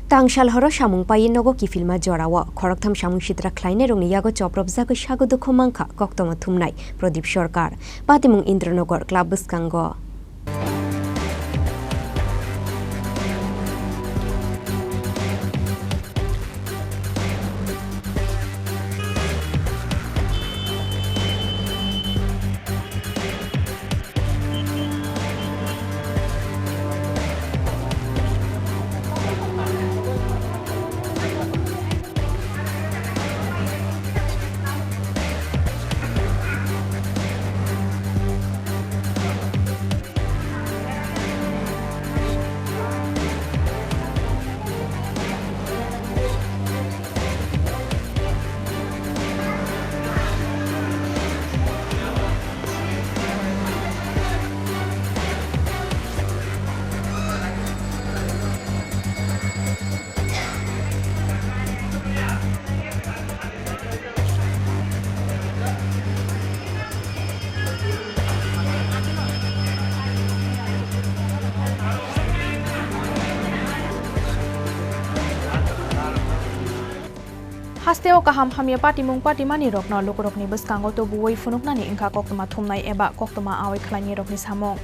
Tangshal horo samung payin nogo kifilma jorawa khoroktham samung sitra khlaine rongni yago choprop jago sago dukho mangkha koktoma thumnai Pradip Sarkar patimung Indranagar club buskango Hasteo kaham hamia patimung patimani rokno lukurokni buskango to buwai funuknani ingka koktoma thumnai eba koktoma awai khlaini rokni samong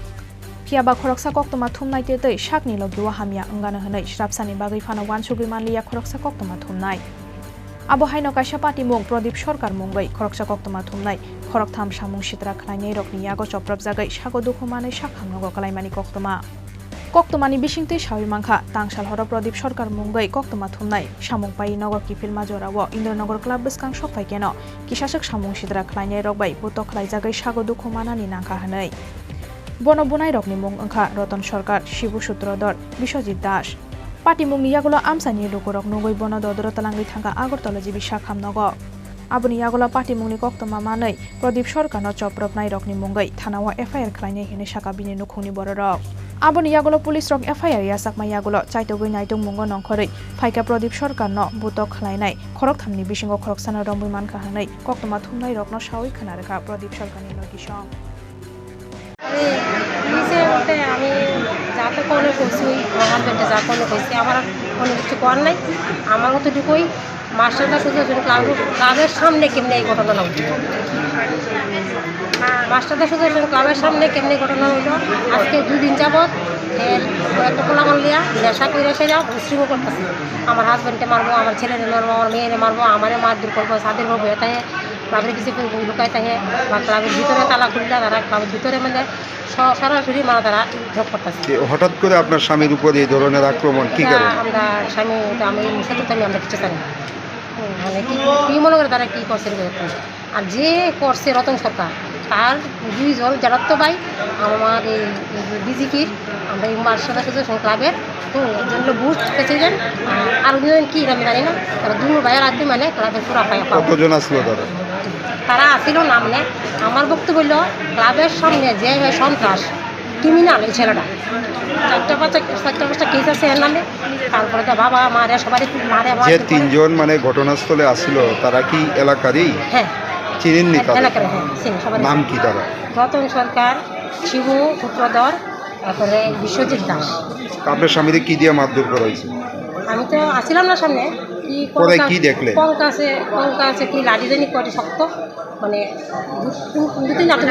phiaba khoroksa koktoma thumnai te tei shakni logiwa hamia ungana hanai shrapsani bagai phana wansugui manliya khoroksa koktoma thumnai abo haino kaisa patimung Pradip Sarkar mungai khoroksa koktoma thumnai khoroktham samung sitra khlaini rokni yago choprap jagai sago dukho manai shakhamnogo kalaimani koktoma Koktomani bisingtei sawi mangkha Tangshal horo Pradip Sarkar mungai koktoma thumnai samung pai nogor kifilma jorawo Indranagar club buskang sokpai keno kisasok samung sidra khlainai rok bai putok khlaijagai sago dukho manani nangkha hanai bono bunai rokni mung angkha Ratan Sarkar Shibu Sutrodar Biswajit Das patimungni yagulo amsani lukurok nugoi bono dodoro talangai thangka Agartala jibi sakhamnogo aboni yagulo patimungni koktoma manai Pradip Sarkar no chopropnai rokni mungai thanawa FIR khlainai hine saka bini nukhungni bororok aboni yagulo police rok FIR yasakma yagulo chaitogoi naitung mungo nongkhorei phaika Pradip Sarkar no butok khlainai khorokthamni bisingo khoroksana romboi manka hanai koktoma thumnai rokno sawi khanareka Pradip Sarkarni logisong আমি যাতে কোনো করছি আমার হাজব্যান্ডে যা কোনো করছি আমার কোনো কিছু করার নাই আমার মতটুকুই মাস্টারদা শুধু ক্লাবের সামনে কেমনি এই ঘটনা হইল মাস্টারদা শুধু ক্লাবের সামনে কেমনি ঘটনা হইল আজকে 2 দিন যাবৎ একটা পোলাপান লিয়া নেশা করে এসে যাও উশ্রিমও করতেছে আমার হাজব্যান্ডকে মারবো আমার ছেলেরে মারবো আমার মেয়েরে মারবো আমারে মারধর করবো সাদের ভাবো তাই ক্লাবের কিছু লুকায় থাকে বা ক্লাবের ভিতরে তালা খুললে তারা ক্লাবের ভিতরে মানে সরাসরি মানে তারা ঢোক করতেছে হঠাৎ করে আপনার স্বামীর উপর এই ধরনের আক্রমণ কি কারণে আমরা স্বামী আমি সত্যি আমরা কিছু জানি মানে কি মনে করে তারা কী করছে আর যে করছে রতন সরকার তার 2 জন জারাত্ত ভাই আমার এই বিজিকির আমরা এই মার্শাল অ্যাসোসিয়েশন ক্লাবের একজন হলো বুস্ট প্রেসিডেন্ট আর দুজন কি আমি জানি না তারা 2 ভাইয়ের আদি মানে ক্লাবের পুরা পায় কতজন আসলো তারা আসিল না মানে আমার বক্তব্য হলো ক্লাবের সামনে যে সন্ত্রাস ক্রিমিনাল এই ছেলেটা 4-5টা কেস আছে এর নামে তারপরে তো বাবা মারে সবারই মারে যে 3 জন মানে ঘটনাস্থলে আসিল তারা কি এলাকারই হ্যাঁ চিনেননি এলাকার হ্যাঁ চিনি সবার নাম কি তারা রতন সরকার শিবু সূত্রধর তারপরে বিশ্বজিৎ দাস আপনার স্বামীকে কি দিয়ে মারধর করা হয়েছে আমি তো আসছিলাম না সামনে কি দেখলে পঙ্কা আছে কি লাঠি জানি করে শক্ত মানে 2-3 লাঠি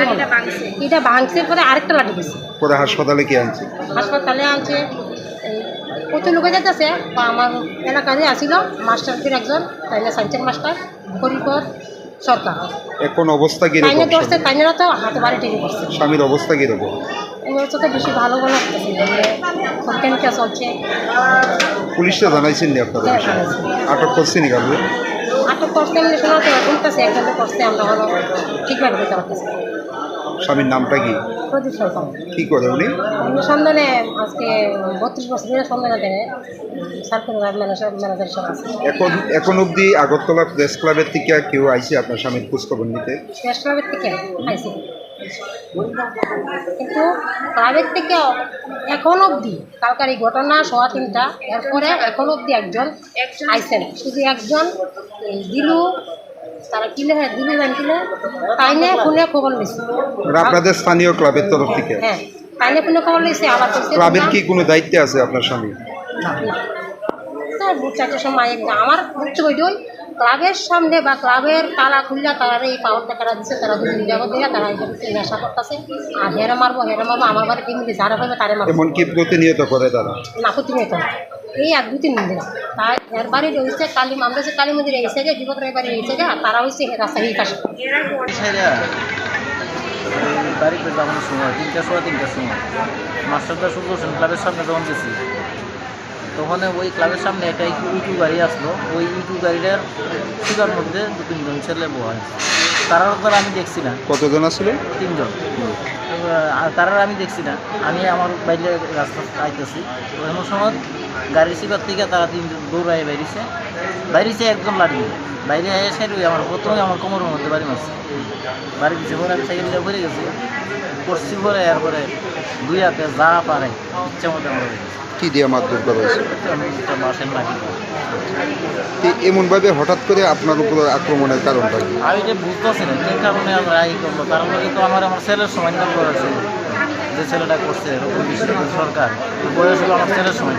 এটা ভাঙছে পরে আরেকটা লাঠি দিয়েছে পরে হাসপাতালে কি আনছে হাসপাতালে আনছে প্রচুর লোকে যেতেছে আমার এলাকারই আসিল মাস্টারদের একজন তাইলে সাইন্সের মাস্টার হরিপদ সরকার এখন অবস্থা কি তাইনে করছে তাইনেরা তো হাতে বাড়ি টেনে করছে স্বামীর অবস্থা কি রকম এই অবস্থা তো বেশি ভালো ভালো পরীক্ষা চলছে পুলিশে জানাইছেন নি আপনারা আটক করছেন কাউকে আটক করছে এমনি শোনাতে শুনতেছে একজন করছে আমরা ভালো ঠিকভাবে দিতে পারতেছি স্বামীর নামটা কি প্রদীপ সরকার কি করে উনি সন্ধানে আজকে 32 বছর ধরে সন্ধানে দেয় সার্কুলার ম্যানেজার সব আছে এখন অবধি আগরতলা প্রেস ক্লাবের থেকে কেউ আইছে আপনার স্বামীর খোঁজখবর নিতে প্রেস ক্লাবের থেকে আইছে কিন্তু ক্লাবের থেকে এখন অবধি কালকার এই ঘটনা 3:15 এরপরে এখন অবধি একজন আইসেন শুধু একজন দিলু তারা কিলে দিলু জান কিলে তাই না ফোনে খবর নিয়েছে আপনাদের স্থানীয় ক্লাবের তরফ থেকে হ্যাঁ তাই না ফোনে খবর নিয়েছে আবার ক্লাবের কি কোনো দায়িত্ব আছে আপনার স্বামী তো বুট 4টার সময় আমার বুঝতে বই ক্লাবের সামনে বা ক্লাবের তালা খুললা তারা এই পাওয়ারটা তারা দিচ্ছে, তারা দুদিন যাবত দিয়ে তারা নেশা করতেছে। আর হেরে মারবো আমার বাড়ি ফ্যামিলি যারা পাবে তারে মারবো। এমনকি প্রতিনিয়ত করে তারা? না, প্রতিনিয়ত এই 1-2-3 দিন ধরে। তাই এর বাড়ি রয়েছে কালী, আমরা যে কালী মন্দিরে এসে গে বিপদ রায় বাড়ি এসে গে, আর তারা হচ্ছে রাস্তার এই পাশে। বাড়িতে যাওয়ানোর সময় 3টার সময় মাস্টারদা সুদর্শন ক্লাবের সামনে যখন গেছি, তখন ওই ক্লাবের সামনে একটা ইটু গাড়ি আসলো। ওই ইটু গাড়িটার সিটার মধ্যে 2-3 জন ছেলে বয়। তারার দ্বারা আমি দেখছি না। কতজন আসছিল? 3 জন। আর তারা আমি দেখছি না, আমি আমার বাইরে রাস্তা আইতেছি। এমন সময় গাড়ির সিটার থেকে তারা 3 জন দৌড়ায় বাইরেছে একদম লাঠি বাইরে এসে আমার প্রথমে আমার কোমরের মধ্যে বাড়ি মারছে। বাড়ি দিচ্ছে পরে আমি সাইকেল দিয়ে ঘুরে গেছি, পড়ছি পরে এরপরে 2 হাতে যা পারে ইচ্ছা মতো আমার কি দিয়ে মারধর করা হয়েছে? মাসের নাকি এমনভাবে হঠাৎ করে আপনার উপর আক্রমণের কারণটা কি? আমি যে বুঝতেছি না কি কারণে আমরা এই করলো। কারণ কিন্তু আমার ছেলের সময় না করেছে, যে ছেলেটা করছে সরকার বয়স হলো আমার ছেলের সময়।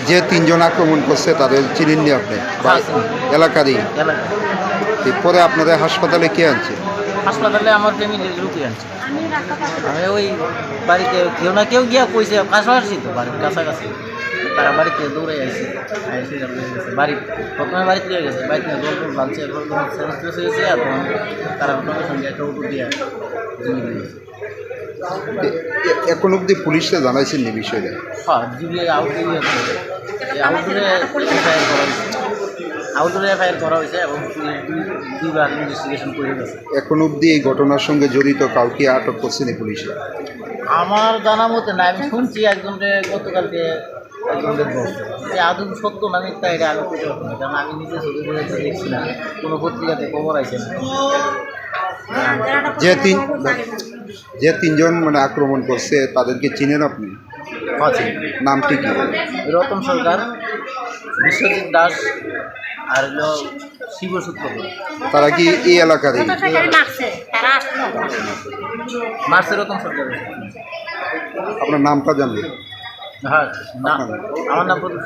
যে 3 জন আক্রমণ করছে তাদের চিনেননি আপনি? এলাকারই? পরে আপনাদের হাসপাতালে কে আনছে? হাসপাতালে আমার ফ্যামিলির লোকই আনছে। আমি ওই বাড়িতে কেউ না কেউ গিয়া কইছে, কাছাকাছি তো বাড়ির কাছাকাছি, তারা বাড়িতে দৌড়ে আসছে বাড়ি। প্রথমে বাড়িতে নিয়ে গেছে, বাড়িতে দৌড় ভাঙছে, হয়েছে। আর তারা সঙ্গে একটা উঠু দিয়ে এখন অব্দি পুলিশে জানাইছেন এই বিষয়টা? হ্যাঁ, আউটডোরে এফআইআর করা হয়েছে এবং 2বার ইনভেস্টিগেশন করে গেছে। এখন অব্দি এই ঘটনার সঙ্গে জড়িত কাউকে আটক করছেন এই পুলিশে? আমার জানা মতে না, আমি শুনছি একজনকে গতকালকে একজনকে বলছে যে আদৌ সত্য না মিথ্যা এটা আমি করতে পারবো না, কারণ আমি নিজে ছবি করে দেখছি না, কোনো পত্রিকাতে খবর আছে না। যে 3 জন মানে আক্রমণ করছে তাদেরকে চিনেন আপনি? আছে। নামটি কি? রতন সরকার, বিশ্বজিৎ দাস আর হলো শিবসূত্র। তারা কি এই এলাকারই? মার্সের রতন সরকার। আপনার নামটা জানবেন? হ্যাঁ, না আমার নাম প্রদীপ।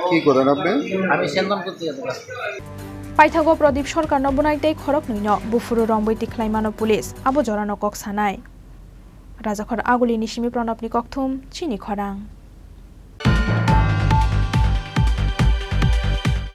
কি করেন আপনি? আমি সেন্দন পত্রিকাতে কাজ করি। পাইথাগো প্রদীপ সরকার নবনাইতেই খরক নইন বুফুরু রংবৈতি খ্লাইমানো পুলিশ আবো জরানো কক সানাই রাজাখর আগুলি নিশিমি প্রণবনি ককথুম চিনি খরাং।